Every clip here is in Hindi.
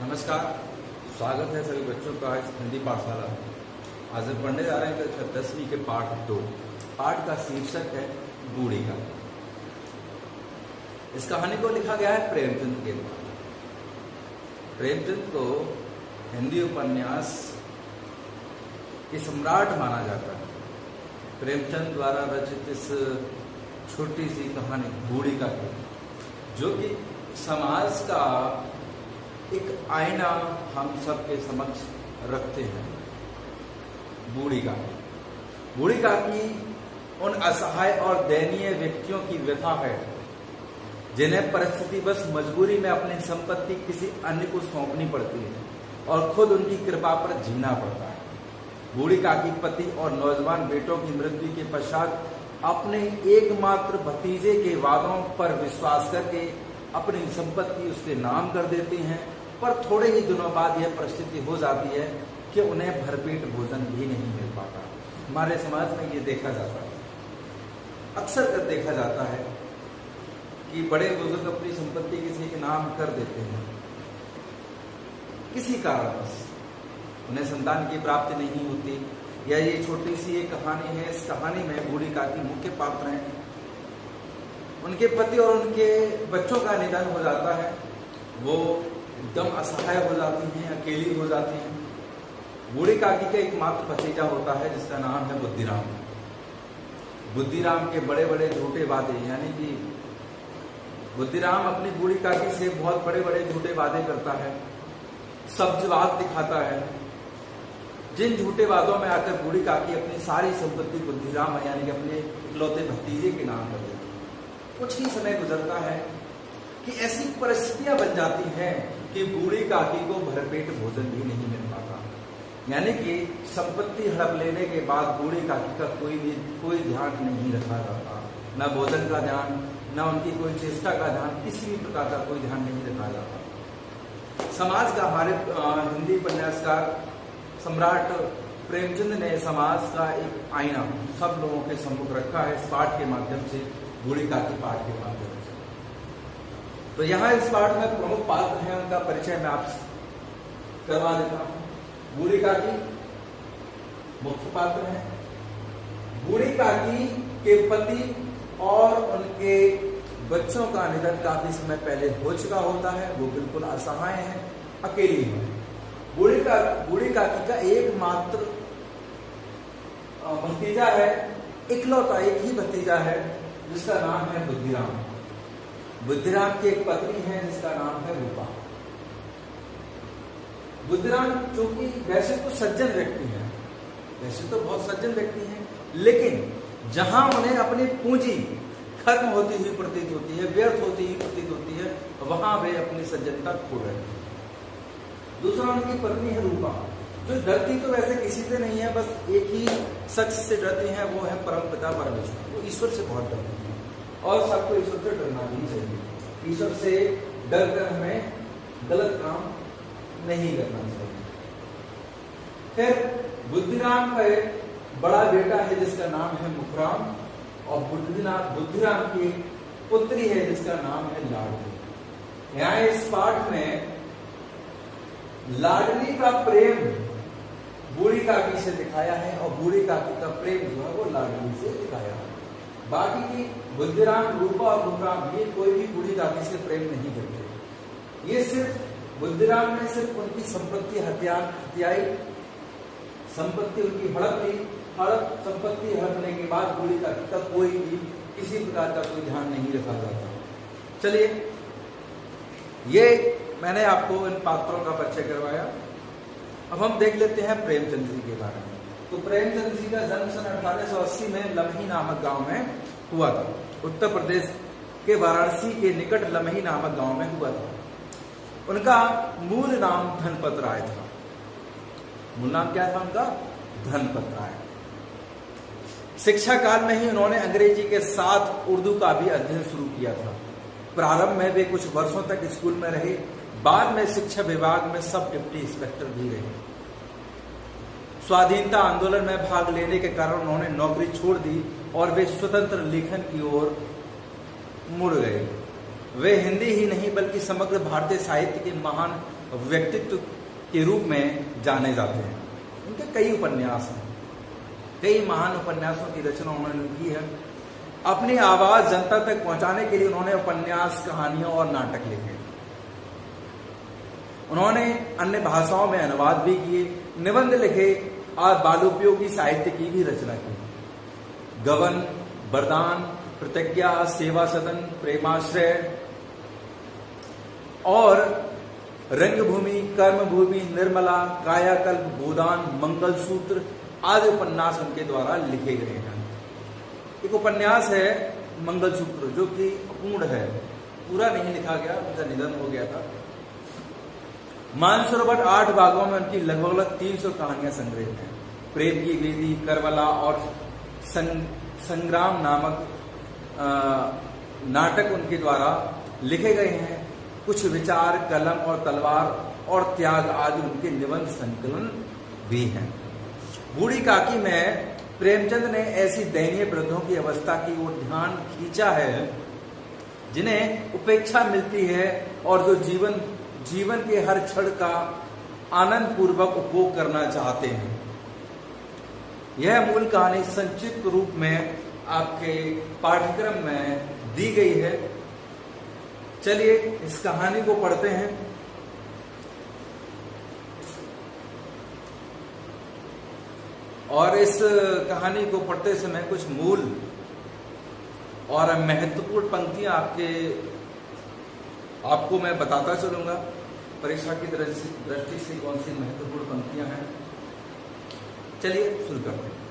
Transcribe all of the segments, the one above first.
नमस्कार, स्वागत है सभी बच्चों का इस हिंदी पाठशाला में। आज हम पढ़ने जा रहे हैं कक्षा 10वीं के पाठ 2। पाठ का शीर्षक है बूढ़ी का। इस कहानी को लिखा गया है प्रेमचंद के द्वारा। प्रेमचंद को हिंदी उपन्यास के सम्राट माना जाता है। प्रेमचंद द्वारा रचित इस छोटी सी कहानी बूढ़ी का, जो कि समाज का एक आईना हम सबके समक्ष रखते हैं। बूढ़ी काकी उन असहाय और दयनीय व्यक्तियों की व्यथा है जिन्हें परिस्थिति बस मजबूरी में अपनी संपत्ति किसी अन्य को सौंपनी पड़ती है और खुद उनकी कृपा पर जीना पड़ता है। बूढ़ी काकी पति और नौजवान बेटों की मृत्यु के पश्चात अपने एकमात्र भतीजे के वादों पर विश्वास करके अपनी संपत्ति उसके नाम कर देती हैं, पर थोड़े ही दिनों बाद यह परिस्थिति हो जाती है कि उन्हें भरपेट भोजन भी नहीं मिल पाता। हमारे समाज में ये देखा जाता है, अक्सर कर देखा जाता है कि बड़े बुजुर्ग अपनी संपत्ति किसी के नाम कर देते हैं। किसी कारणवश उन्हें संतान की प्राप्ति नहीं होती, या ये छोटी सी एक कहानी है। इस कहानी में बूढ़ी काकी मुख्य पात्र हैं। उनके पति और उनके बच्चों का निधन हो जाता है। वो एकदम असहाय हो जाती हैं, अकेली हो जाती हैं। बूढ़ी काकी का एकमात्र भतीजा होता है जिसका नाम है बुद्धिराम। बुद्धिराम के बड़े बड़े झूठे वादे, यानी कि बुद्धिराम अपनी बूढ़ी काकी से बहुत बड़े बड़े झूठे वादे करता है, सब्जवाद दिखाता है, जिन झूठे वादों में आकर बूढ़ी काकी अपनी सारी संपत्ति बुद्धिराम यानी कि अपने इकलौते भतीजे के नाम कर देती है। कुछ ही समय गुजरता है कि ऐसी परिस्थितियां बन जाती हैं कि बूढ़ी काकी को भरपेट भोजन भी नहीं मिल पाता। यानी कि संपत्ति हड़प लेने के बाद बूढ़ी काकी का कोई ध्यान नहीं रखा जाता, न भोजन का ध्यान, न उनकी कोई चेष्टा का ध्यान, किसी भी प्रकार का कोई ध्यान नहीं रखा जाता। समाज का हमारे हिंदी उपन्यासकार सम्राट प्रेमचंद ने समाज का एक आईना सब लोगों के सम्मुख रखा है इस पाठ के माध्यम से, बूढ़ी काकी पाठ के माध्यम से। तो यहाँ इस पाठ में प्रमुख पात्र हैं, उनका परिचय मैं आपसे करवा देता हूँ। बूढ़ी काकी मुख्य पात्र है। बूढ़ी काकी के पति और उनके बच्चों का निधन काफी समय पहले हो चुका होता है। वो बिल्कुल असहाय है, अकेली है। बूढ़ी काकी का एकमात्र भतीजा है, इकलौता एक ही भतीजा है जिसका नाम है बुद्धिराम। बुद्धिराम की एक पत्नी है जिसका नाम है रूपा। बुद्धिराम चूंकि वैसे तो सज्जन व्यक्ति हैं, वैसे तो बहुत सज्जन व्यक्ति हैं, लेकिन जहां उन्हें अपनी पूंजी खत्म होती हुई प्रतीत होती है, व्यर्थ होती हुई प्रतीत होती है, वहां वे अपनी सज्जनता खो रहे हैं। दूसरा उनकी पत्नी है रूपा, जो डरती तो वैसे किसी से नहीं है, बस एक ही शख्स से डरती है, वो है परमपिता परमेश्वर। वो ईश्वर से बहुत डरती है और सबको ईश्वर से डरना भी चाहिए। ईश्वर से डरकर हमें गलत काम नहीं करना चाहिए। फिर बुद्धिराम का एक बड़ा बेटा है जिसका नाम है मुखराम, और बुद्धिराम की पुत्री है जिसका नाम है लाडली। यहाँ इस पाठ में लाडली का प्रेम बूढ़ी काकी से दिखाया है और बूढ़ी काकी का प्रेम जो है वो लाडली से दिखाया है। बाकी की बुद्धिराम, रूपा और मुखराम ये कोई भी बूढ़ी काकी से प्रेम नहीं करते। ये सिर्फ बुद्धिराम ने सिर्फ उनकी संपत्ति हत्याई, संपत्ति उनकी संपत्ति हड़पने के बाद बूढ़ी काकी का कोई भी किसी प्रकार का कोई ध्यान नहीं रखा जाता। चलिए, ये मैंने आपको इन पात्रों का परिचय करवाया। अब हम देख लेते हैं प्रेमचंद जी के बारे में। तो प्रेमचंद जी का जन्म सन 1880 में लम्ही नामक गांव में हुआ था। उत्तर प्रदेश के वाराणसी के निकट लम्ही नामक गांव में हुआ था। उनका मूल नाम धनपत राय था। मूल नाम क्या था उनका? धनपत राय। शिक्षा काल में ही उन्होंने अंग्रेजी के साथ उर्दू का भी अध्ययन शुरू किया था। प्रारंभ में वे कुछ वर्षों तक स्कूल में रहे, बाद में शिक्षा विभाग में सब डिप्टी इंस्पेक्टर भी रहे। स्वाधीनता आंदोलन में भाग लेने के कारण उन्होंने नौकरी छोड़ दी और वे स्वतंत्र लेखन की ओर मुड़ गए। वे हिंदी ही नहीं बल्कि समग्र भारतीय साहित्य के महान व्यक्तित्व के रूप में जाने जाते हैं। उनके कई उपन्यास हैं, कई महान उपन्यासों की रचना उन्होंने की है। अपनी आवाज जनता तक पहुंचाने के लिए उन्होंने उपन्यास, कहानियां और नाटक लिखे। उन्होंने अन्य भाषाओं में अनुवाद भी किए, निबंध लिखे और बालोपयोगी साहित्य की भी रचना की। गबन, वरदान, प्रतिज्ञा, सेवा सदन, प्रेमाश्रय और रंगभूमि, कर्मभूमि, निर्मला, कायाकल्प, गोदान, मंगलसूत्र आदि उपन्यास उनके द्वारा लिखे गए हैं। एक उपन्यास है मंगलसूत्र, जो कि अपूर्ण है, पूरा नहीं लिखा गया, उनका निधन हो गया था। मानसरोवर 8 भागों में उनकी लगभग 300 कहानियां संग्रहित हैं। प्रेम की वेदी, करबला और संग्राम नामक नाटक उनके द्वारा लिखे गए हैं। कुछ विचार, कलम और तलवार और त्याग आदि उनके निबंध संकलन भी हैं। बूढ़ी काकी में प्रेमचंद ने ऐसी दयनीय वृद्धों की अवस्था की ओर ध्यान खींचा है जिन्हें उपेक्षा मिलती है और जो जीवन के हर क्षण का आनंद पूर्वक उपभोग करना चाहते हैं। यह मूल कहानी संक्षिप्त रूप में आपके पाठ्यक्रम में दी गई है। चलिए इस कहानी को पढ़ते हैं। और इस कहानी को पढ़ते समय कुछ मूल और महत्वपूर्ण पंक्तियां आपको मैं बताता चलूंगा। परीक्षा की दृष्टि से कौन सी महत्वपूर्ण पंक्तियां हैं, चलिए शुरू करते हैं।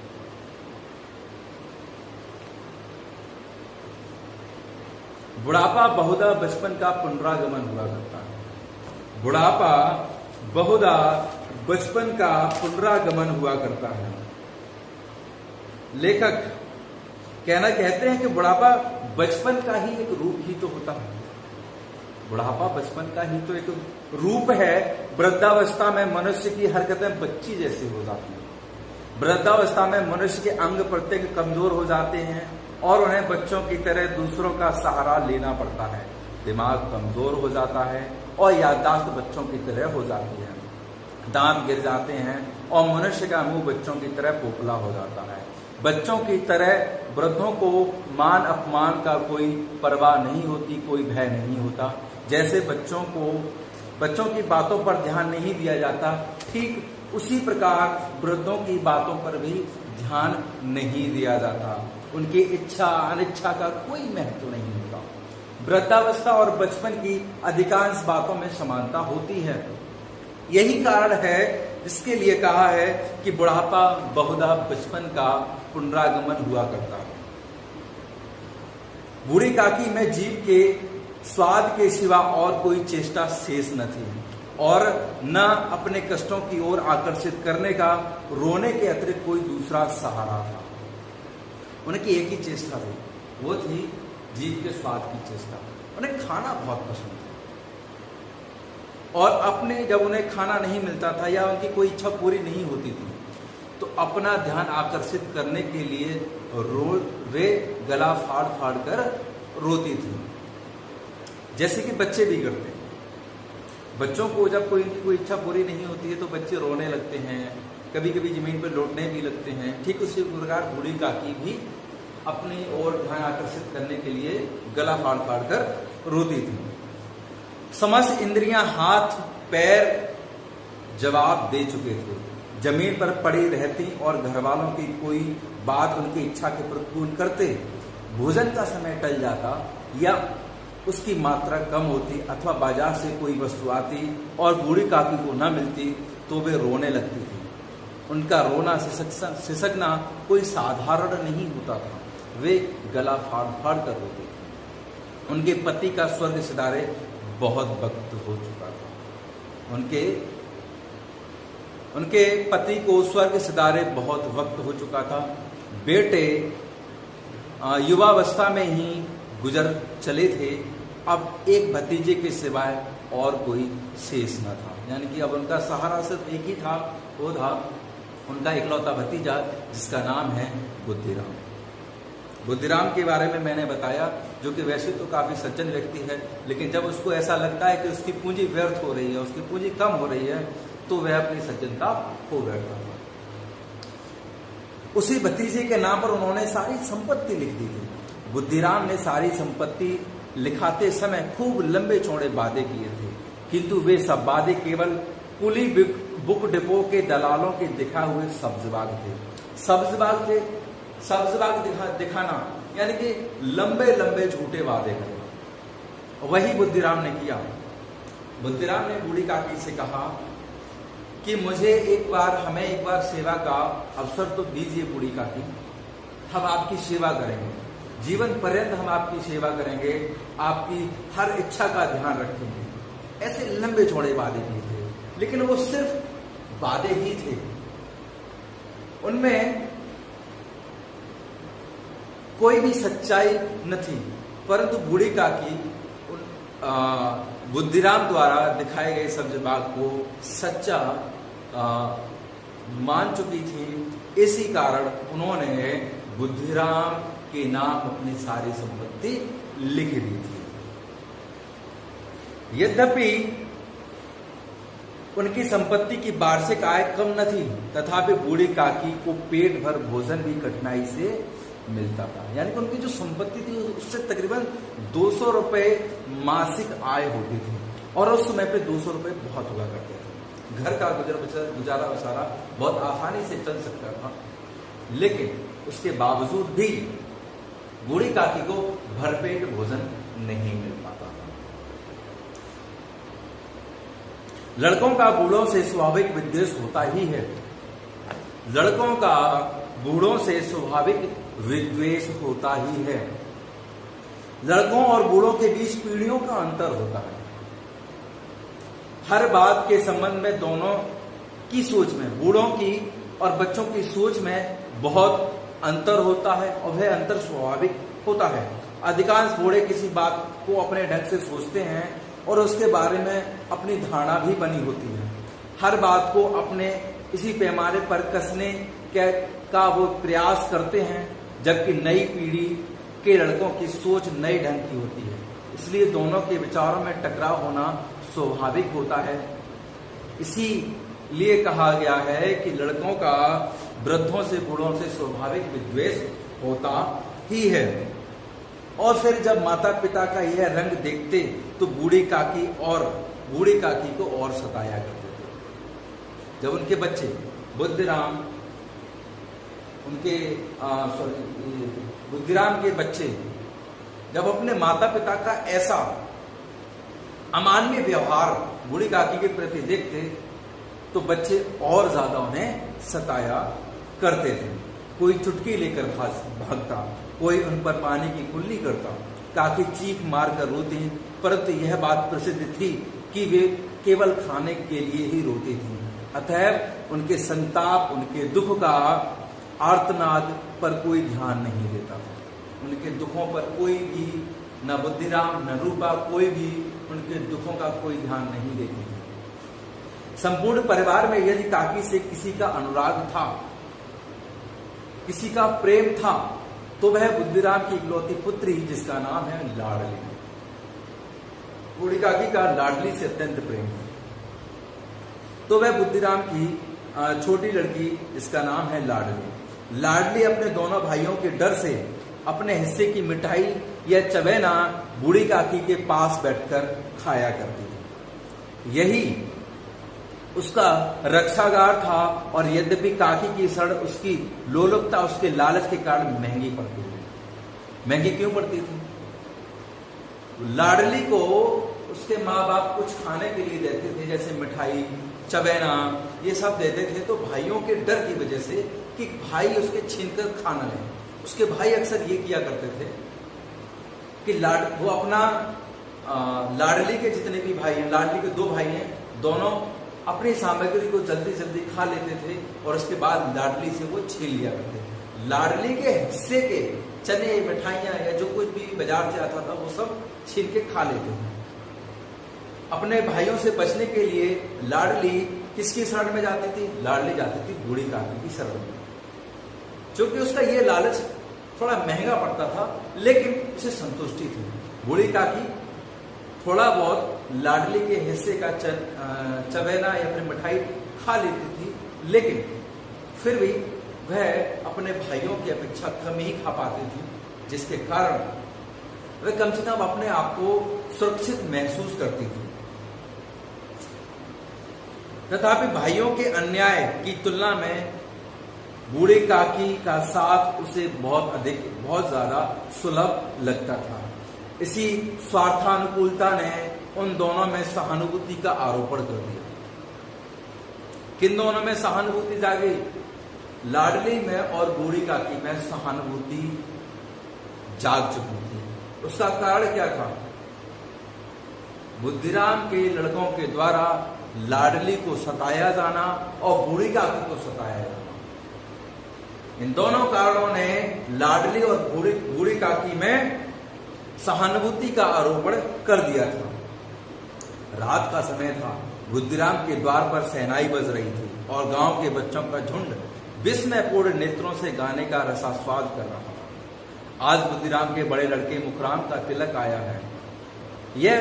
बुढ़ापा बहुधा बचपन का पुनरागमन हुआ करता है। बुढ़ापा बहुधा बचपन का पुनरागमन हुआ करता है। लेखक कहते हैं कि बुढ़ापा बचपन का ही एक रूप ही तो होता है। बुढ़ापा बचपन का ही तो एक रूप है। वृद्धावस्था में मनुष्य की हरकतें बच्ची जैसी हो जाती हैं। वृद्धावस्था में मनुष्य के अंग प्रत्यंग कमजोर हो जाते हैं और उन्हें बच्चों की तरह दूसरों का सहारा लेना पड़ता है। दिमाग कमजोर हो जाता है और याददाश्त बच्चों की तरह हो जाती है। दांत गिर जाते हैं और मनुष्य का मुंह बच्चों की तरह पोपला हो जाता है। बच्चों की तरह वृद्धों को मान अपमान का कोई परवाह नहीं होती, कोई भय नहीं होता। जैसे बच्चों की बातों पर ध्यान नहीं दिया जाता, ठीक उसी प्रकार वृद्धों की बातों पर भी ध्यान नहीं दिया जाता। उनकी इच्छा अनिच्छा का कोई महत्व नहीं होता। वृद्धावस्था और बचपन की अधिकांश बातों में समानता होती है। यही कारण है जिसके लिए कहा है कि बुढ़ापा बहुधा बचपन का पुनरागमन हुआ करता है। बूढ़ी काकी में जीव के स्वाद के सिवा और कोई चेष्टा शेष न थी और न अपने कष्टों की ओर आकर्षित करने का रोने के अतिरिक्त कोई दूसरा सहारा था। उनकी एक ही चेष्टा थी, वो थी जीव के स्वाद की चेष्टा। उन्हें खाना बहुत पसंद था और जब उन्हें खाना नहीं मिलता था या उनकी कोई इच्छा पूरी नहीं होती थी तो अपना ध्यान आकर्षित करने के लिए वे गला फाड़ फाड़ कर रोती थी, जैसे कि बच्चे भी करते हैं। बच्चों को जब कोई इच्छा पूरी नहीं होती है तो बच्चे रोने लगते हैं, कभी कभी जमीन पर लौटने भी लगते हैं। ठीक उसी प्रकार बूढ़ी काकी भी अपनी ओर ध्यान आकर्षित करने के लिए गला फाड़ फाड़ कर रोती थी। समस्त इंद्रियां हाथ पैर जवाब दे चुके थे। जमीन पर पड़ी रहती और घर वालों की कोई बात उनकी इच्छा के प्रतिकूल करते। भोजन का समय टल जाता या उसकी मात्रा कम होती अथवा बाजार से कोई वस्तु आती और बूढ़ी काकी को न मिलती तो वे रोने लगती थी। उनका रोना सिसकना कोई साधारण नहीं होता था, वे गला फाड़ फाड़ कर रोते थे। उनके पति का स्वर्ग सिधारे बहुत वक्त हो चुका था। उनके पति को स्वर्ग सिधारे बहुत वक्त हो चुका था। बेटे युवावस्था में ही गुजर चले थे। अब एक भतीजे के सिवाय और कोई शेष न था, यानी कि अब उनका सहारा सिर्फ एक ही था, वो था उनका इकलौता भतीजा जिसका नाम है बुद्धिराम। बुद्धिराम के बारे में मैंने बताया, जो कि वैसे तो काफी सज्जन व्यक्ति है, लेकिन जब उसको ऐसा लगता है कि उसकी पूंजी व्यर्थ हो रही है, उसकी पूंजी कम हो रही है, तो वह अपनी सज्जनता खो बैठता है। उसी भतीजे के नाम पर उन्होंने सारी संपत्ति लिख दी थी। बुद्धिराम ने सारी संपत्ति लिखाते समय खूब लंबे चौड़े वादे किए थे, किंतु वे सब वादे केवल कुली बुक डिपो के दलालों के दिखा हुए सब्जबाग थे। सब्जबाग दिखाना यानी कि लंबे लंबे झूठे वादे करना, वही बुद्धिराम ने किया। बुद्धिराम ने बूढ़ी काकी से कहा कि हमें एक बार सेवा का अवसर तो दीजिए बूढ़ी काकी, हम आपकी सेवा करेंगे, जीवन पर्यंत हम आपकी सेवा करेंगे, आपकी हर इच्छा का ध्यान रखेंगे। ऐसे लंबे चौड़े वादे किए थे, लेकिन वो सिर्फ वादे ही थे, उनमें कोई भी सच्चाई न थी। परंतु बूढ़ी काकी बुद्धिराम द्वारा दिखाए गए सब्जबाग को सच्चा मान चुकी थी। इसी कारण उन्होंने बुद्धिराम के नाम अपनी सारी संपत्ति लिख दी थी। यद्यपि उनकी संपत्ति की वार्षिक आय कम न थी, तथापि बूढ़ी काकी को पेट भर भोजन भी कठिनाई से मिलता था। यानी कि उनकी जो संपत्ति थी उससे तकरीबन 200 रुपए मासिक आय होती थी, और उस समय पे 200 रुपए बहुत हुआ करते थे। घर का गुजारा वसारा बहुत आसानी से चल सकता था, लेकिन उसके बावजूद भी बूढ़ी काकी को भरपेट भोजन नहीं मिल पाता था। लड़कों का बूढ़ों से स्वाभाविक विद्वेष होता ही है। लड़कों का बूढ़ों से स्वाभाविक विद्वेष होता ही है। लड़कों और बूढ़ों के बीच पीढ़ियों का अंतर होता है। हर बात के संबंध में दोनों की सोच में, बूढ़ों की और बच्चों की सोच में बहुत अंतर होता है, और वह अंतर स्वाभाविक होता है। अधिकांश बूढ़े किसी बात को अपने ढंग से सोचते हैं और उसके बारे में अपनी धारणा भी बनी होती है। हर बात को अपने इसी पैमाने पर कसने का वो प्रयास करते हैं, जबकि नई पीढ़ी के लड़कों की सोच नए ढंग की होती है। इसलिए दोनों के विचारों में टकराव होना स्वाभाविक होता है। इसीलिए कहा गया है कि लड़कों का वृद्धों से बूढ़ों से स्वाभाविक विद्वेष होता ही है। और फिर जब माता पिता का यह रंग देखते तो बूढ़ी काकी को और सताया करते थे। जब उनके बच्चे बुद्धिराम के बच्चे जब अपने माता पिता का ऐसा अमानवीय व्यवहार बूढ़ी काकी के प्रति देखते तो बच्चे और ज्यादा उन्हें सताया करते थे। कोई चुटकी लेकर भागता, कोई उन पर पानी की कुल्ली करता। काकी चीख मार कर रोती, परंतु यह बात प्रसिद्ध थी कि वे केवल खाने के लिए ही रोती थी। अतएव उनके संताप, उनके दुख का आर्तनाद पर कोई ध्यान नहीं देता था। उनके दुखों पर कोई भी, न बुद्धिराम न रूपा, कोई भी उनके दुखों का कोई ध्यान नहीं देती थी। संपूर्ण परिवार में यदि काकी से किसी का अनुराग था, किसी का प्रेम था, तो वह बुद्धिराम की इकलौती पुत्री जिसका नाम है लाडली। बूढ़ी काकी का लाडली से अत्यंत प्रेम है, तो वह बुद्धिराम की छोटी लड़की जिसका नाम है लाडली। लाडली अपने दोनों भाइयों के डर से अपने हिस्से की मिठाई या चबेना बूढ़ी काकी के पास बैठकर खाया करती थी। यही उसका रक्षागार था, और यद्यपि काकी की सड़ उसकी लोलुपता, उसके लालच के कारण महंगी पड़ती थी। महंगी क्यों पड़ती थी? लाडली को उसके माँ बाप कुछ खाने के लिए देते थे, जैसे मिठाई, चबेना, ये सब देते थे, तो भाइयों के डर की वजह से कि भाई उसके छीनकर खा न लें, उसके भाई अक्सर ये किया करते थे कि वो अपना लाडली के जितने भी भाई हैं, लाडली के 2 भाई हैं, दोनों अपनी सामग्री को जल्दी जल्दी खा लेते थे और उसके बाद लाडली से वो छीन लिया करते थे। लाडली के हिस्से के चने, मिठाइयां या जो कुछ भी बाजार से आता था वो सब छीन के खा लेते थे। अपने भाइयों से बचने के लिए लाडली किसकी शरण में जाती थी? लाडली जाती थी बूढ़ी काकी की शरण में, क्योंकि उसका ये लालच थोड़ा महंगा पड़ता था, लेकिन उसे संतुष्टि थी। बूढ़ी काकी थोड़ा बहुत लाडली के हिस्से का चवेना या फिर मिठाई खा लेती थी, लेकिन फिर भी वह अपने भाइयों की अपेक्षा कम ही खा पाती थी, जिसके कारण वह कम से कम अपने आप को सुरक्षित महसूस करती थी। तथापि भाइयों के अन्याय की तुलना में बूढ़ी काकी का साथ उसे बहुत ज्यादा सुलभ लगता था। इसी स्वार्थानुकूलता ने उन दोनों में सहानुभूति का आरोपण कर दिया। किन दोनों में सहानुभूति जागी? लाडली में और बूढ़ी काकी में सहानुभूति जाग चुकी थी। उसका कारण क्या था? बुद्धिराम के लड़कों के द्वारा लाडली को सताया जाना और बूढ़ी काकी को सताया जाना। इन दोनों कारणों ने लाडली और बूढ़ी काकी में सहानुभूति का आरोपण कर दिया था। रात का समय था। बुद्धिराम के द्वार पर शहनाई बज रही थी और गांव के बच्चों का झुंड विस्मयपूर्ण नेत्रों से गाने का रसास्वाद कर रहा था। आज बुद्धिराम के बड़े लड़के मुखराम का तिलक आया है। यह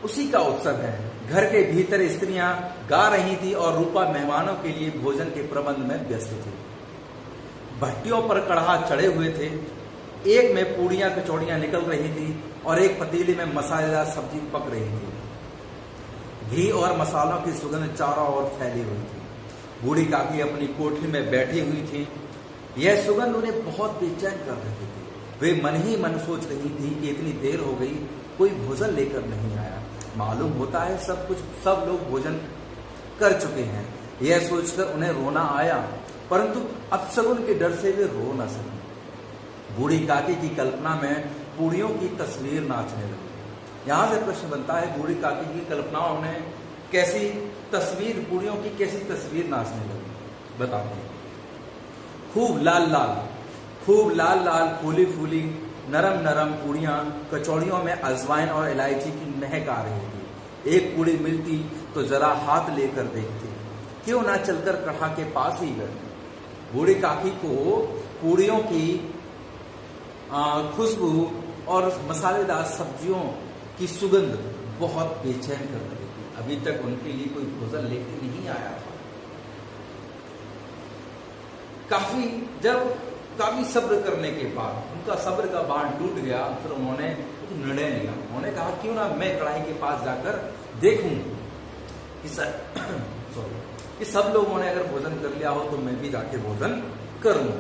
उसी का उत्सव है। घर के भीतर स्त्रियां गा रही थी और रूपा मेहमानों के लिए भोजन के प्रबंध में व्यस्त थी। भट्टियों पर कढ़ा चढ़े हुए थे। एक में पूड़ियां कचौड़ियां निकल रही थी और एक पतीली में मसालेदार सब्जी पक रही थी। घी और मसालों की सुगंध चारों ओर फैली हुई थी। बूढ़ी काकी अपनी कोठरी में बैठी हुई थी। यह सुगंध उन्हें बहुत बेचैन कर रही थी। वे मन ही मन सोच रही थी कि इतनी देर हो गई, कोई भोजन लेकर नहीं आया। मालूम होता है सब लोग भोजन कर चुके हैं। यह सोचकर उन्हें रोना आया, परंतु अपशगुन के डर से वे रो न सके। बूढ़ी काकी की कल्पना में पूड़ियों की तस्वीर नाचने लगी। यहां से प्रश्न बनता है, बूढ़ी काकी की कल्पनाओं ने कैसी तस्वीर, पूड़ियों की कैसी तस्वीर नाचने लगी? बताते हैं। खूब लाल लाल फूली फूली नरम नरम पूड़ियां, कचौड़ियों में अजवाइन और इलायची की महक आ रही थी। एक पूड़ी मिलती तो जरा हाथ लेकर देखती, क्यों ना चलकर कढ़ा के पास ही बैठती। बूढ़ी काकी को पूड़ियों की खुशबू और मसालेदार सब्जियों की सुगंध बहुत बेचैन कर रही थी। अभी तक उनके लिए कोई भोजन लेके नहीं आया था। काफी सब्र करने के बाद उनका सब्र का बांध टूट गया। फिर उन्होंने निर्णय लिया। उन्होंने कहा, क्यों ना मैं कढ़ाई के पास जाकर देखूं कि सब लोगों ने अगर भोजन कर लिया हो तो मैं भी जाके भोजन करूं।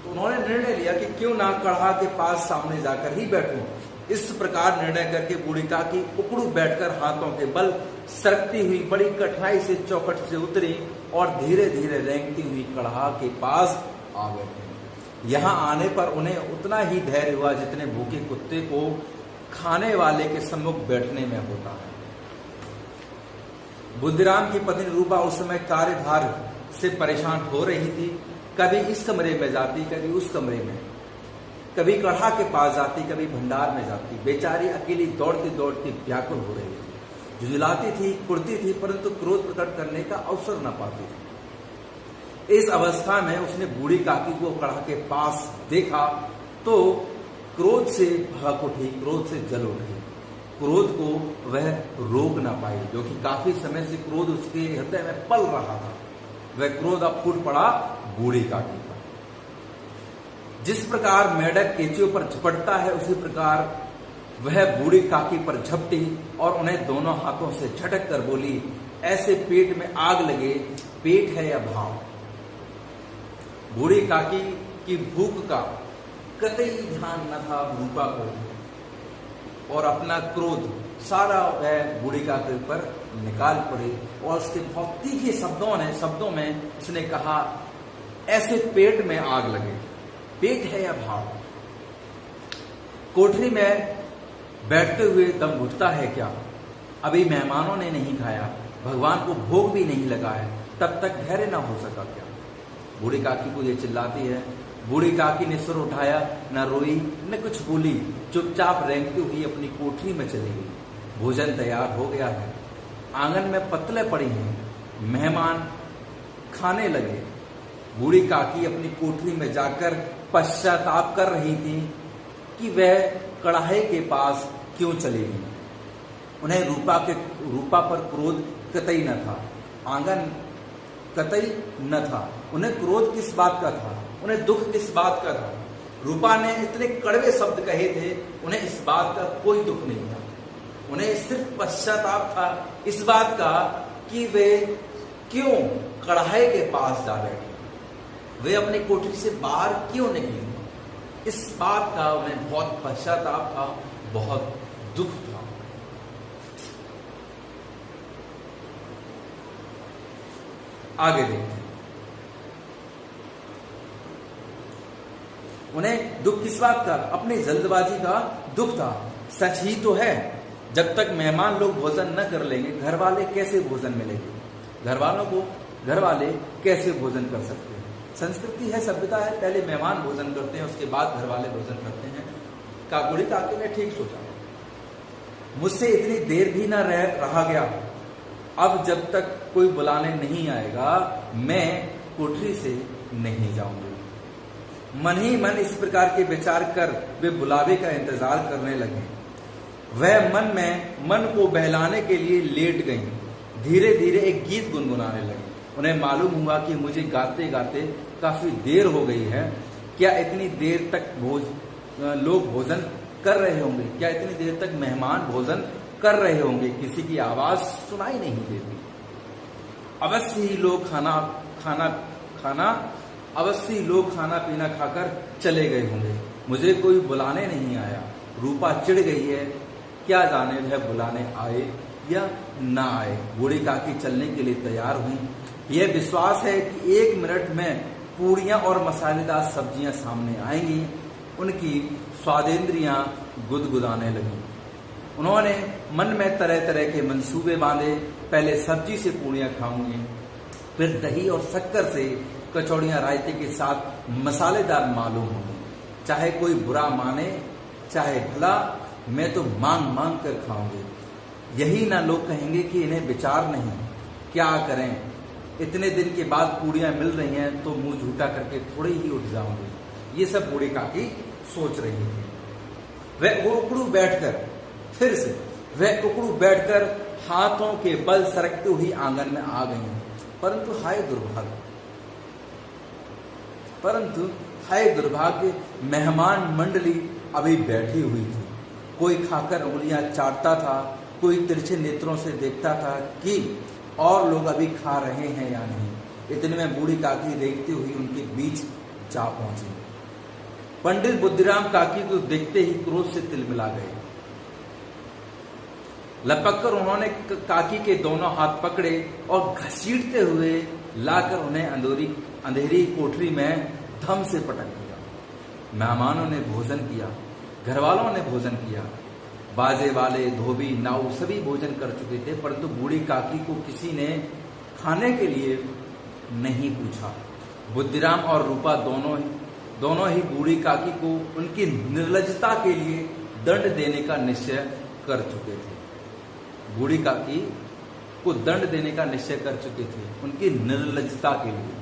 तो उन्होंने निर्णय लिया कि क्यों ना कढ़ा के पास सामने जाकर ही बैठूं। इस प्रकार निर्णय करके बूढ़ी काकी उकड़ू बैठकर हाथों के बल सरकती हुई बड़ी कठिनाई से चौखट से उतरी और धीरे धीरे रेंगती हुई कढ़ा के पास आ बैठी। यहां आने पर उन्हें उतना ही धैर्य हुआ जितने भूखे कुत्ते को खाने वाले के सम्मुख बैठने में होता है। बुद्धिराम की पत्नी रूपा उस समय कार्यभार से परेशान हो रही थी। कभी इस कमरे में जाती, कभी उस कमरे में, कभी कढ़ा के पास जाती, कभी भंडार में जाती। बेचारी अकेली दौड़ती दौड़ती व्याकुल हो रही थी। झुझलाती थी, कुड़ती थी, परंतु क्रोध प्रकट करने का अवसर न पाती थी। इस अवस्था में उसने बूढ़ी काकी को कढ़ा के पास देखा तो क्रोध से भड़क उठी, क्रोध से जल उठी। क्रोध को वह रोक ना पाई, जो कि काफी समय से क्रोध उसके हृदय में पल रहा था। वह क्रोध अब फूट पड़ा बूढ़ी काकी पर। जिस प्रकार मेढक केंचुओं पर झपटता है, उसी प्रकार वह बूढ़ी काकी पर झपटी और उन्हें दोनों हाथों से झटक कर बोली, ऐसे पेट में आग लगे, पेट है या भाव। बूढ़ी काकी की भूख का कतई ध्यान न था रूपा को और अपना क्रोध सारा वह बूढ़ी काकी पर निकाल पड़ी और उसके बहुत तीखे शब्दों में उसने कहा, ऐसे पेट में आग लगे, पेट है या भाव। कोठरी में बैठते हुए दम घुटता है क्या? अभी मेहमानों ने नहीं खाया, भगवान को भोग भी नहीं लगा है, तब तक धैर्य ना हो सका क्या? बूढ़ी काकी को ये चिल्लाती है। बूढ़ी काकी ने सिर उठाया, न रोई न कुछ बोली, चुपचाप रेंगती हुई अपनी कोठरी में चली गई। भोजन तैयार हो गया है। आंगन में पत्तलें पड़ी हैं, मेहमान खाने लगे। बूढ़ी काकी अपनी कोठरी में जाकर पश्चाताप कर रही थी कि वह कढ़ाई के पास क्यों चली गई। उन्हें रूपा पर क्रोध कतई न था, आंगन कतई न था। उन्हें क्रोध किस बात का था, उन्हें दुख किस बात का था। रूपा ने इतने कड़वे शब्द कहे थे, उन्हें इस बात का कोई दुख नहीं था। उन्हें सिर्फ पश्चाताप था इस बात का कि वे क्यों कढ़ाई के पास जा बैठे, वे अपनी कोठरी से बाहर क्यों निकले। इस बात का उन्हें बहुत पश्चाताप था, बहुत दुख था। आगे देखते हैं। उन्हें दुख किस बात का, अपनी जल्दबाजी का दुख था। सच ही तो है, जब तक मेहमान लोग भोजन न कर लेंगे घर वाले कैसे भोजन मिलेंगे, घर वाले कैसे भोजन कर सकते हैं। संस्कृति है, सभ्यता है, पहले मेहमान भोजन करते हैं, उसके बाद घर वाले भोजन करते हैं। बूढ़ी काकी ने ठीक सोचा, मुझसे इतनी देर भी न रहा गया। अब जब तक कोई बुलाने नहीं आएगा मैं कोठरी से नहीं जाऊंगी। मन ही मन इस प्रकार के विचार कर वे बुलावे का इंतजार करने लगे। वह मन को बहलाने के लिए लेट गईं। धीरे धीरे एक गीत गुनगुनाने लगी। उन्हें मालूम हुआ कि मुझे गाते गाते काफी देर हो गई है। क्या इतनी देर तक लोग भोजन कर रहे होंगे, क्या इतनी देर तक मेहमान भोजन कर रहे होंगे। किसी की आवाज सुनाई नहीं देती। अवश्य ही लोग खाना पीना खाकर चले गए होंगे। मुझे कोई बुलाने नहीं आया। रूपा चिढ़ गई है, क्या जाने वह बुलाने आए या ना आए। बूढ़ी काकी चलने के लिए तैयार हुई। यह विश्वास है कि 1 मिनट में पूड़ियां और मसालेदार सब्जियां सामने आएंगी। उनकी स्वादेंद्रियां गुदगुदाने लगी। उन्होंने मन में तरह तरह के मंसूबे बांधे। पहले सब्जी से पूड़ियां खाऊंगी, फिर दही और शक्कर से कचौड़ियां रायते के साथ मसालेदार मालूम होंगी। चाहे कोई बुरा माने चाहे भला, मैं तो मांग मांग कर खाऊंगी। यही ना लोग कहेंगे कि इन्हें विचार नहीं। क्या करें, इतने दिन के बाद पूड़ियां मिल रही हैं तो मुंह झूठा करके थोड़े ही उठ जाऊंगी। ये सब बूढ़ी काकी सोच रही थी। वह उकड़ू बैठकर हाथों के बल सरकते हुई आंगन में आ गई। परंतु हाय दुर्भाग्य, मेहमान मंडली अभी बैठी हुई थी। कोई खाकर उंगलियां चाटता था, कोई तिरछे नेत्रों से देखता था कि और लोग अभी खा रहे हैं या नहीं। इतने में बूढ़ी काकी देखती हुई उनके बीच जा पहुंची। पंडित बुद्धिराम काकी को देखते ही क्रोध से तिलमिला गए। लपक कर उन्होंने काकी के दोनों हाथ पकड़े और घसीटते हुए लाकर उन्हें अंधेरी कोठरी में धम से पटक दिया। मेहमानों ने भोजन किया, घरवालों ने भोजन किया। बाजे वाले, धोबी, नाऊ सभी भोजन कर चुके थे, परंतु बूढ़ी काकी को किसी ने खाने के लिए नहीं पूछा। बुद्धिराम और रूपा दोनों ही बूढ़ी काकी को उनकी निर्लज्जता के लिए दंड देने का निश्चय कर चुके थे। बूढ़ी काकी को दंड देने का निश्चय कर चुके थे उनकी निर्लज्जता के लिए।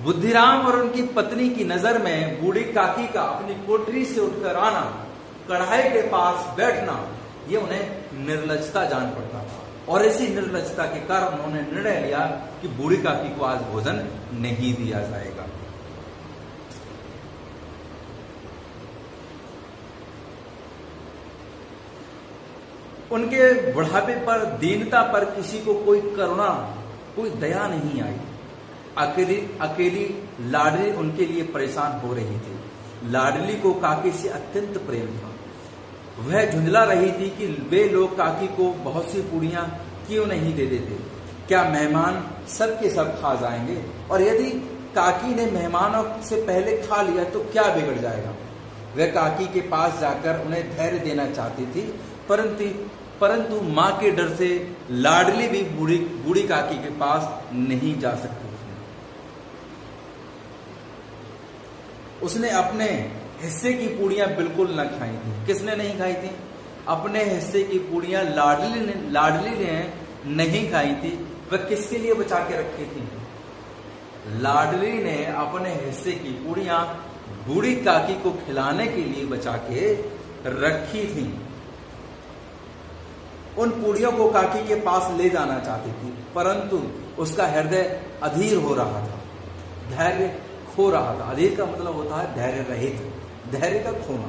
बुद्धिराम और उनकी पत्नी की नजर में बूढ़ी काकी का अपनी कोठरी से उठकर आना, कढ़ाई के पास बैठना, ये उन्हें निर्लज्जता जान पड़ता था। और इसी निर्लज्जता के कारण उन्होंने निर्णय लिया कि बूढ़ी काकी को आज भोजन नहीं दिया जाएगा। उनके बुढ़ापे पर, दीनता पर किसी को कोई करुणा, कोई दया नहीं आई। अकेली लाडली उनके लिए परेशान हो रही थी। लाडली को काकी से अत्यंत प्रेम था। वह झुंझला रही थी कि वे लोग काकी को बहुत सी पूड़ियां क्यों नहीं दे देते। क्या मेहमान सब के सब खा जाएंगे, और यदि काकी ने मेहमानों से पहले खा लिया तो क्या बिगड़ जाएगा। वह काकी के पास जाकर उन्हें धैर्य देना चाहती थी, परंतु मां के डर से लाडली भी बूढ़ी काकी के पास नहीं जा सकती थी। उसने अपने हिस्से की पूड़ियां बिल्कुल न खाई थी। किसने नहीं खाई थी? अपने हिस्से की पूड़ियां लाडली ने नहीं खाई थी। वह किसके लिए बचा के रखी थी? लाडली ने अपने हिस्से की पूड़ियां बूढ़ी काकी को खिलाने के लिए बचा के रखी थी। उन पूड़ियों को काकी के पास ले जाना चाहती थी, परंतु उसका हृदय अधीर हो रहा था, धैर्य खो रहा था। अधीर का मतलब होता है धैर्य रहित, धैर्य का खोना।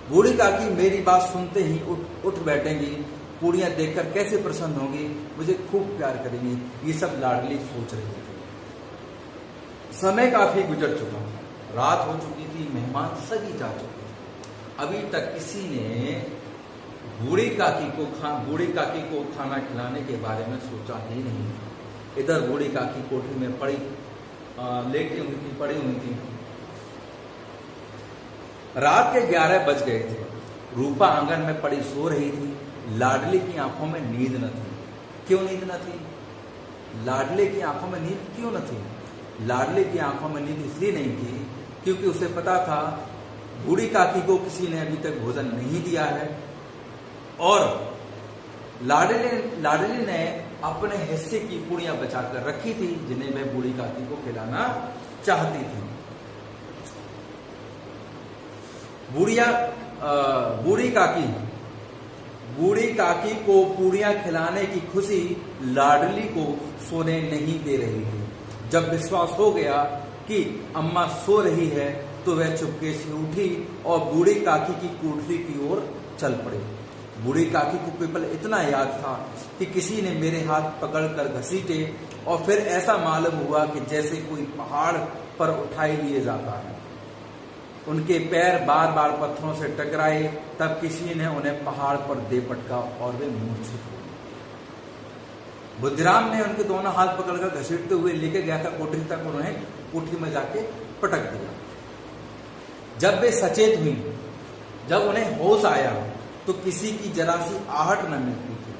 बूढ़ी काकी मेरी बात सुनते ही उठ बैठेंगी, पूड़ियां देखकर कैसे प्रसन्न होंगी, मुझे खूब प्यार करेंगी, ये सब लाडली सोच रही थी। समय काफी गुजर चुका था, रात हो चुकी थी, मेहमान सभी जा चुके थे। अभी तक किसी ने बूढ़ी काकी को खाना खिलाने के बारे में सोचा ही नहीं। इधर बूढ़ी काकी कोठरी में लेटी हुई थी, पड़ी हुई थी। रात के 11 बज गए थे। रूपा आंगन में पड़ी सो रही थी। लाडली की आंखों में नींद न थी। क्यों नींद न थी? लाडली की आंखों में नींद क्यों न थी? लाडली की आंखों में नींद इसलिए नहीं थी क्योंकि उसे पता था बूढ़ी काकी को किसी ने अभी तक भोजन नहीं दिया है और लाडली ने अपने हिस्से की पूड़ियां बचाकर रखी थी, जिन्हें मैं बूढ़ी काकी को खिलाना चाहती थी। बूढ़ी काकी को पूड़ियां खिलाने की खुशी लाडली को सोने नहीं दे रही थी। जब विश्वास हो गया कि अम्मा सो रही है तो वह चुपके से उठी और बूढ़ी काकी की कोठरी की ओर चल पड़ी। बूढ़ी काकी को केवल इतना याद था कि किसी ने मेरे हाथ पकड़कर घसीटे और फिर ऐसा मालूम हुआ कि जैसे कोई पहाड़ पर उठाए लिए जाता है। उनके पैर बार बार पत्थरों से टकराए, तब किसी ने उन्हें पहाड़ पर दे पटका और वे मूर्छित हो गए। बुद्धिराम ने उनके दोनों हाथ पकड़कर घसीटते हुए लेके गया था कोठरी तक, उन्हें कोठरी में जाके पटक दिया। जब वे सचेत हुई, जब उन्हें होश आया तो किसी की जरा सी आहट न मिलती थी।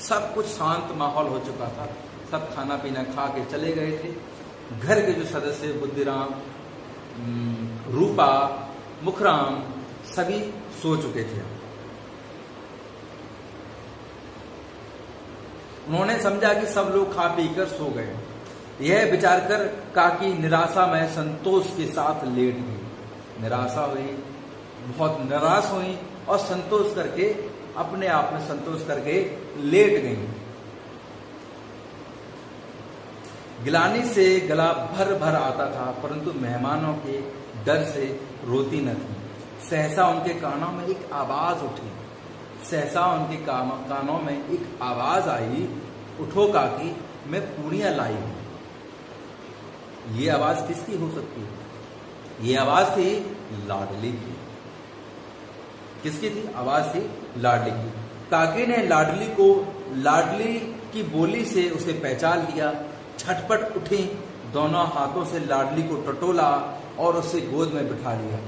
सब कुछ शांत माहौल हो चुका था, सब खाना पीना खा के चले गए थे। घर के जो सदस्य बुद्धिराम, रूपा, मुखराम सभी सो चुके थे। उन्होंने समझा कि सब लोग खा पी कर सो गए। यह विचार कर काकी निराशा में संतोष के साथ लेट गई। निराशा हुई, बहुत निराश हुई और संतोष करके, अपने आप में संतोष करके लेट गई। गिलानी से गला भर भर आता था, परंतु मेहमानों के डर से रोती न थी। सहसा उनके कानों में एक आवाज उठी। सहसा उनके कानों में एक आवाज आई, उठो काकी, मैं पूड़ियां लाई हूं। ये आवाज किसकी हो सकती है? ये आवाज थी लाडली की। किसकी थी? आवाज थी लाडली की। काकी ने लाडली की बोली से उसे पहचान लिया। झटपट उठी, दोनों हाथों से लाडली को टटोला और उसे गोद में बिठा लिया।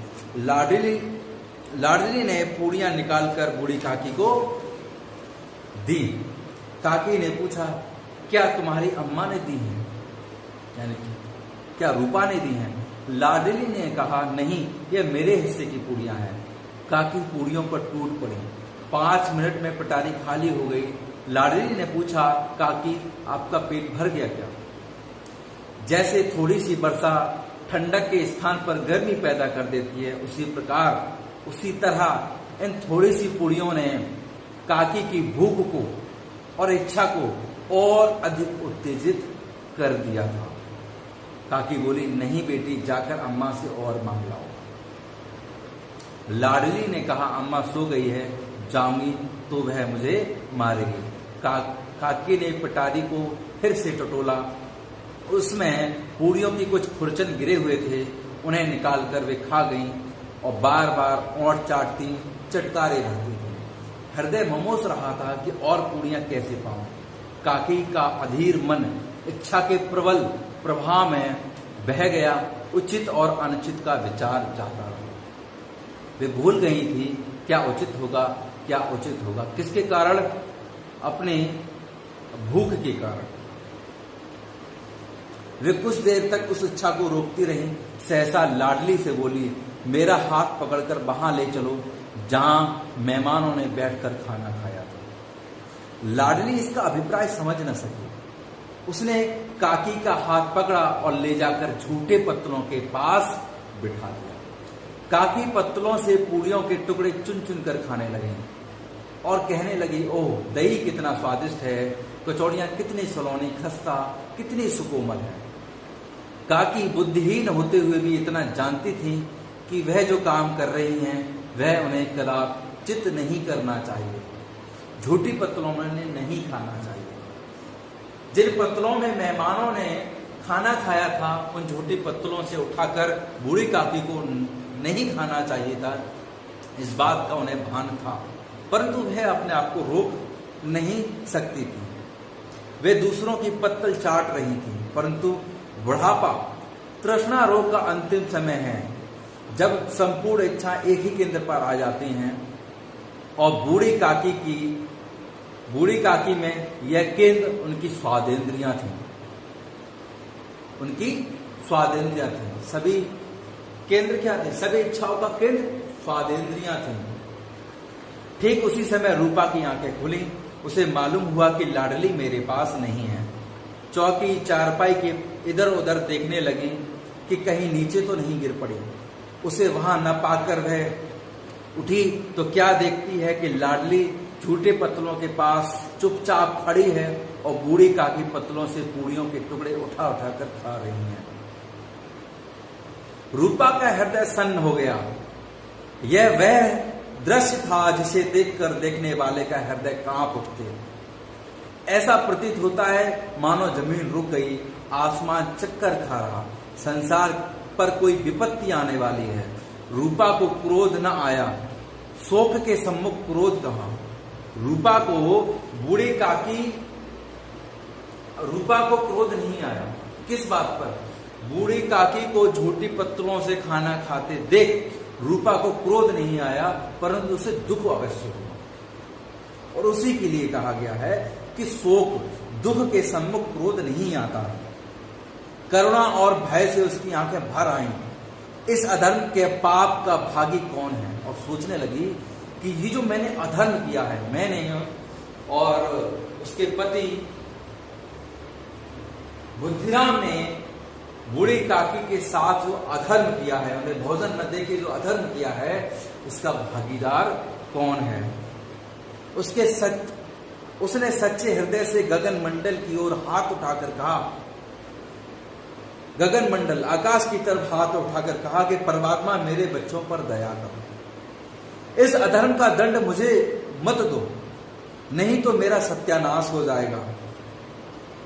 लाडली ने पूड़ियां निकालकर बूढ़ी काकी को दी। काकी ने पूछा, क्या तुम्हारी अम्मा ने दी हैं? यानी क्या रूपा ने दी हैं? लाडली ने कहा, नहीं, ये मेरे हिस्से की पूड़ियां हैं। काकी पूड़ियों पर टूट पड़ी। 5 मिनट में पटारी खाली हो गई। लाडली ने पूछा, काकी, आपका पेट भर गया क्या? जैसे थोड़ी सी वर्षा ठंडक के स्थान पर गर्मी पैदा कर देती है, उसी तरह इन थोड़ी सी पूड़ियों ने काकी की भूख को और इच्छा को और अधिक उत्तेजित कर दिया था। काकी बोली, नहीं बेटी, जाकर अम्मा से और मांग लाओ। लाडली ने कहा, अम्मा सो गई है, जाऊंगी तो वह मुझे मारेगी। काकी ने पटारी को फिर से टटोला। उसमें पूड़ियों की कुछ खुरचन गिरे हुए थे, उन्हें निकालकर वे खा गईं और बार बार ओंठ चाटती, चटकारे रहती थी। हृदय ममोस रहा था कि और पूड़ियां कैसे पाऊं। काकी का अधीर मन इच्छा के प्रबल प्रभाव में बह गया। उचित और अनुचित का विचार जाता रहा। वे भूल गई थी क्या उचित होगा, क्या उचित होगा। किसके कारण? अपने भूख के कारण। वे कुछ देर तक उस इच्छा को रोकती रहीं। सहसा लाडली से बोली, मेरा हाथ पकड़कर वहां ले चलो जहां मेहमानों ने बैठकर खाना खाया था। लाडली इसका अभिप्राय समझ न सकी। उसने काकी का हाथ पकड़ा और ले जाकर झूठे पत्तलों के पास बिठा दिया। काकी पत्तलों से पूड़ियों के टुकड़े चुन चुन कर खाने लगे और कहने लगी, ओह दही कितना स्वादिष्ट है, कचौड़ियां कितनी सलोनी, खस्ता कितनी सुकोमल है। काकी बुद्धिहीन होते हुए भी इतना जानती थी कि वह जो काम कर रही हैं वह उन्हें कदाचित नहीं करना चाहिए। झूठी पत्तलों में नहीं खाना चाहिए। जिन पत्तलों में मेहमानों ने खाना खाया था उन झूठी पत्तलों से उठाकर बूढ़ी काकी को नहीं खाना चाहिए था, इस बात का उन्हें भान था, परंतु वह अपने आप को रोक नहीं सकती थी। वे दूसरों की पत्तल चाट रही थी, परंतु बुढ़ापा तृष्णा रोग का अंतिम समय है, जब संपूर्ण इच्छा एक ही केंद्र पर आ जाती हैं। और बूढ़ी काकी में यह केंद्र उनकी स्वादेंद्रियां थी। उनकी स्वादेंद्रियां थी। सभी केंद्र क्या थे? सभी इच्छाओं का केंद्र स्वादेंद्रियां थी। ठीक उसी समय रूपा की आंखें खुली। उसे मालूम हुआ कि लाडली मेरे पास नहीं है। चौकी चारपाई के इधर उधर देखने लगी कि कहीं नीचे तो नहीं गिर पड़ी। उसे वहां न पाकर वह उठी तो क्या देखती है कि लाडली झूठे पत्तलों के पास चुपचाप खड़ी है और बूढ़ी काकी पत्तलों से पूड़ियों के टुकड़े उठा उठा कर खा रही हैं। रूपा का हृदय सन्न हो गया। यह वह दृश्य था जिसे देखकर देखने वाले का हृदय कांप उठते। ऐसा प्रतीत होता है मानो जमीन रुक गई, आसमान चक्कर खा रहा, संसार पर कोई विपत्ति आने वाली है। रूपा को क्रोध न आया, शोक के सम्मुख क्रोध कहा। रूपा को क्रोध नहीं आया। किस बात पर? बूढ़ी काकी को झूठी पत्तलों से खाना खाते देख रूपा को क्रोध नहीं आया, परंतु उसे दुख अवश्य हुआ। और उसी के लिए कहा गया है कि शोक दुख के सम्मुख क्रोध नहीं आता। करुणा और भय से उसकी आंखें भर आईं। इस अधर्म के पाप का भागी कौन है? और सोचने लगी कि ये जो मैंने अधर्म किया है, मैंने और उसके पति बुद्धिराम ने बूढ़ी काकी के साथ जो अधर्म किया है, उन्हें भोजन न देके जो अधर्म किया है, इसका भागीदार कौन है? उसने सच्चे हृदय से गगन मंडल की ओर हाथ उठाकर कहा, गगन मंडल आकाश की तरफ हाथ उठाकर कहा कि परमात्मा मेरे बच्चों पर दया करो। इस अधर्म का दंड मुझे मत दो, नहीं तो मेरा सत्यानाश हो जाएगा।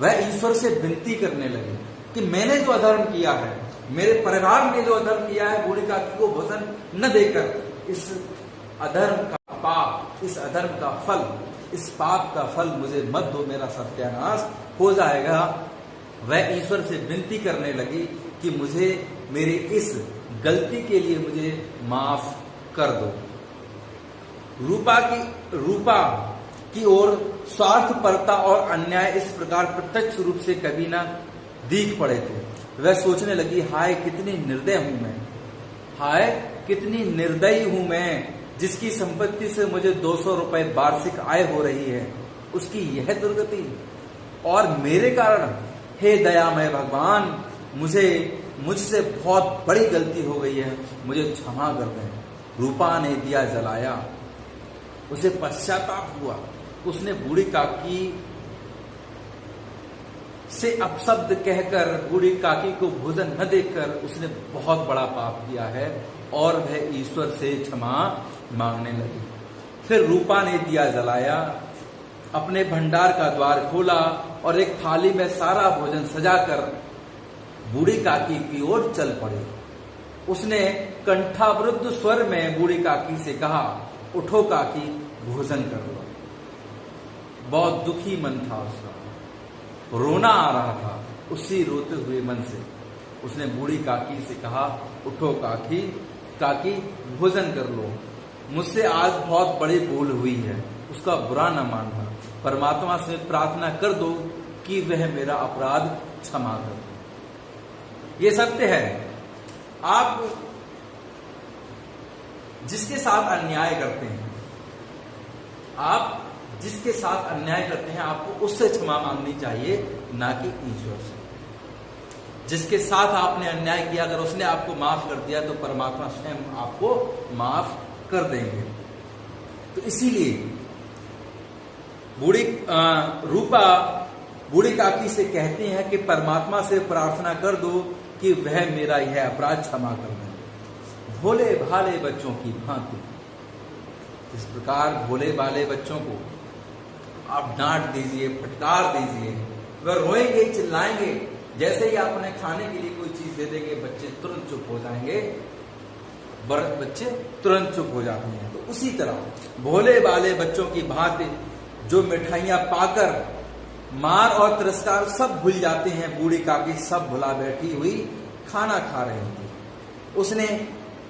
वह ईश्वर से विनती करने लगे कि मैंने जो अधर्म किया है, मेरे परिवार ने जो अधर्म किया है, बूढ़ी काकी को भोजन न देकर, इस अधर्म का पाप, इस अधर्म का फल, इस पाप का फल मुझे मत दो, मेरा सत्यानाश हो जाएगा। वह ईश्वर से विनती करने लगी कि मुझे मेरी इस गलती के लिए मुझे माफ कर दो। रूपा की ओर स्वार्थपरता और अन्याय इस प्रकार प्रत्यक्ष रूप से कभी ना दिख पड़े थे। वह सोचने लगी, हाय कितनी निर्दय हूं मैं, हाय कितनी निर्दयी हूं मैं, जिसकी संपत्ति से मुझे 200 रुपए वार्षिक आय हो रही है, उसकी यह दुर्गति, और मेरे कारण, हे दयामय भगवान, मुझसे बहुत बड़ी गलती हो गई है, मुझे क्षमा कर दें। रूपा ने दिया जलाया। उसे पश्चाताप हुआ। उसने बूढ़ी काकी से अपशब्द कहकर, बूढ़ी काकी को भोजन न देकर उसने बहुत बड़ा पाप किया है और वह ईश्वर से क्षमा मांगने लगी। फिर रूपा ने दिया जलाया, अपने भंडार का द्वार खोला और एक थाली में सारा भोजन सजाकर बूढ़ी काकी की ओर चल पड़ी। उसने कंठावृद्ध स्वर में बूढ़ी काकी से कहा, उठो काकी, भोजन कर लो। बहुत दुखी मन था उसका, रोना आ रहा था। उसी रोते हुए मन से उसने बूढ़ी काकी से कहा, उठो काकी भोजन कर लो, मुझसे आज बहुत बड़ी भूल हुई है, उसका बुरा न मानना। परमात्मा से प्रार्थना कर दो कि वह मेरा अपराध क्षमा कर दे। ये सत्य है। आप जिसके साथ अन्याय करते हैं, आप जिसके साथ अन्याय करते हैं आपको उससे क्षमा मांगनी चाहिए, ना कि ईश्वर से। जिसके साथ आपने अन्याय किया, अगर उसने आपको माफ कर दिया तो परमात्मा स्वयं आपको माफ कर देंगे। तो इसीलिए रूपा बूढ़ी काकी से कहती हैं कि परमात्मा से प्रार्थना कर दो कि वह मेरा यह अपराध क्षमा कर दें। भोले भाले बच्चों की भांति, इस प्रकार भोले भाले बच्चों को आप डांट दीजिए, फटकार दीजिए, वह रोएंगे, चिल्लाएंगे। जैसे ही आप उन्हें खाने के लिए कोई चीज दे देंगे, बच्चे तुरंत चुप हो जाएंगे, बच्चे तुरंत चुप हो जाते हैं। तो उसी तरह भोले भाले बच्चों की भांति जो मिठाइयां पाकर मार और तिरस्कार सब भूल जाते हैं, बूढ़ी काकी सब भुला बैठी हुई खाना खा रही थी। उसने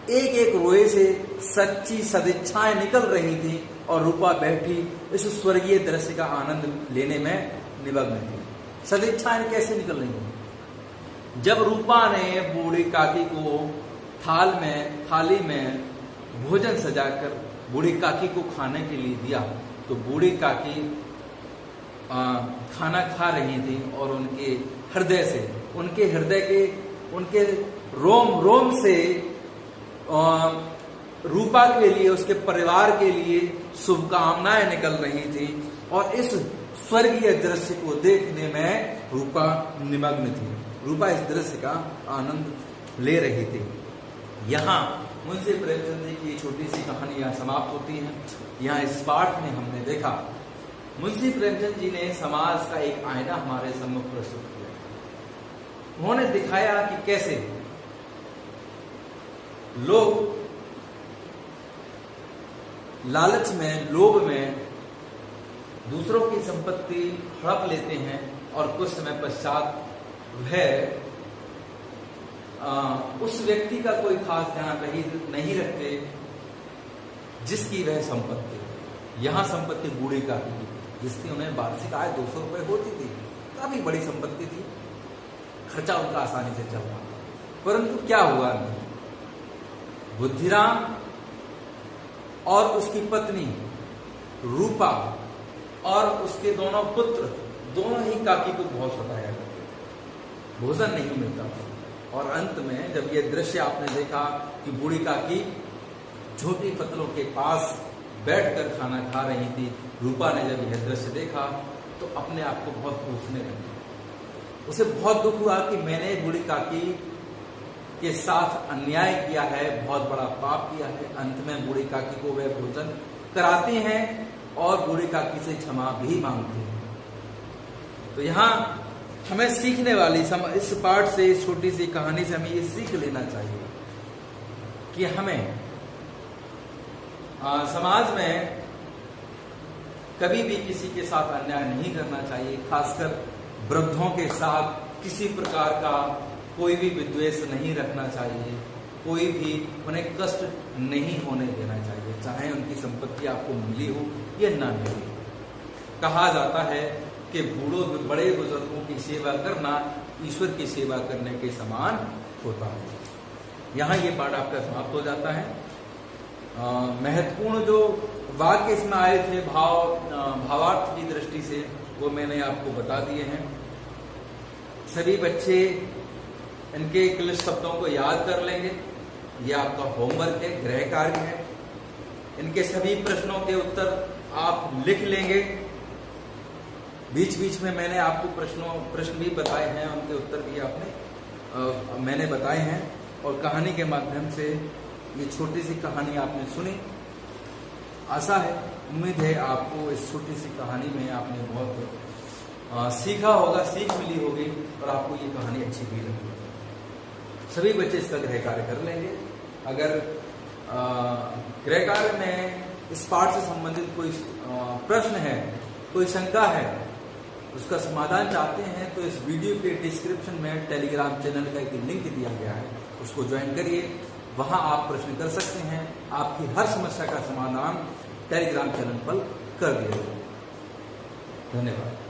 एक एक रोए से सच्ची सदिच्छाएं निकल रही थी और रूपा बैठी इस स्वर्गीय दृश्य का आनंद लेने में निमग्न थी। सदिच्छाएं कैसे निकल रही थी? जब रूपा ने बूढ़ी काकी को थाली में भोजन सजाकर बूढ़ी काकी को खाने के लिए दिया, तो बूढ़ी काकी खाना खा रही थी और उनके हृदय के उनके रोम रोम से रूपा के लिए, उसके परिवार के लिए शुभकामनाएं निकल रही थी और इस स्वर्गीय दृश्य को देखने में रूपा निमग्न थी। रूपा इस दृश्य का आनंद ले रही थी। यहाँ मुंशी प्रेमचंद जी की छोटी सी कहानी यहाँ समाप्त होती है। यहाँ इस पाठ में हमने देखा मुंशी प्रेमचंद जी ने समाज का एक आईना हमारे सम्मुख प्रस्तुत किया। उन्होंने दिखाया कि कैसे लोग लालच में, लोभ में दूसरों की संपत्ति हड़प लेते हैं और कुछ समय पश्चात वह उस व्यक्ति का कोई खास ध्यान नहीं रखते जिसकी वह संपत्ति। यहां संपत्ति बूढ़ी काकी की, जिसकी उन्हें वार्षिक आय 200 रुपए होती थी, काफी बड़ी संपत्ति थी, खर्चा उनका आसानी से चल रहा था। परंतु क्या हुआ, बुद्धिराम और उसकी पत्नी रूपा और उसके दोनों पुत्र, दोनों ही काकी को बहुत सताया करते, भोजन नहीं मिलता था। और अंत में जब यह दृश्य आपने देखा कि बूढ़ी काकी झोटी पत्तलों के पास बैठकर खाना खा रही थी, रूपा ने जब यह दृश्य देखा तो अपने आप को बहुत कोसने लगी। उसे बहुत दुख हुआ कि मैंने बूढ़ी काकी के साथ अन्याय किया है, बहुत बड़ा पाप किया है। अंत में बूढ़ी काकी को वह भोजन कराते हैं और बूढ़ी काकी से क्षमा भी मांगते हैं। तो यहाँ हमें सीखने वाली इस पाठ से, इस छोटी सी कहानी से हमें ये सीख लेना चाहिए कि हमें समाज में कभी भी किसी के साथ अन्याय नहीं करना चाहिए। खासकर वृद्धों के साथ किसी प्रकार का कोई भी विद्वेष नहीं रखना चाहिए, कोई भी उन्हें कष्ट नहीं होने देना चाहिए, चाहे उनकी संपत्ति आपको मिली हो या ना मिली। कहा जाता है कि बड़े बुजुर्गों की सेवा करना ईश्वर की सेवा करने के समान होता है। यहाँ ये पाठ आपका समाप्त हो जाता है। महत्वपूर्ण जो वाक्य इसमें आए थे भावार्थ की दृष्टि से, वो मैंने आपको बता दिए हैं। सभी बच्चे इनके क्लिष्ट शब्दों को याद कर लेंगे, ये आपका होमवर्क है, गृह कार्य है। इनके सभी प्रश्नों के उत्तर आप लिख लेंगे। बीच बीच में मैंने आपको प्रश्न भी बताए हैं, उनके उत्तर भी मैंने बताए हैं। और कहानी के माध्यम से ये छोटी सी कहानी आपने सुनी। आशा है, उम्मीद है आपको इस छोटी सी कहानी में आपने बहुत सीखा होगा, सीख मिली होगी और आपको ये कहानी अच्छी भी लगी। सभी बच्चे इसका गृह कार्य कर लेंगे। अगर गृह कार्य में इस पाठ से संबंधित कोई प्रश्न है, कोई शंका है, उसका समाधान चाहते हैं तो इस वीडियो के डिस्क्रिप्शन में टेलीग्राम चैनल का एक लिंक दिया गया है, उसको ज्वाइन करिए। वहां आप प्रश्न कर सकते हैं, आपकी हर समस्या का समाधान टेलीग्राम चैनल पर कर दिया जाएगा। धन्यवाद।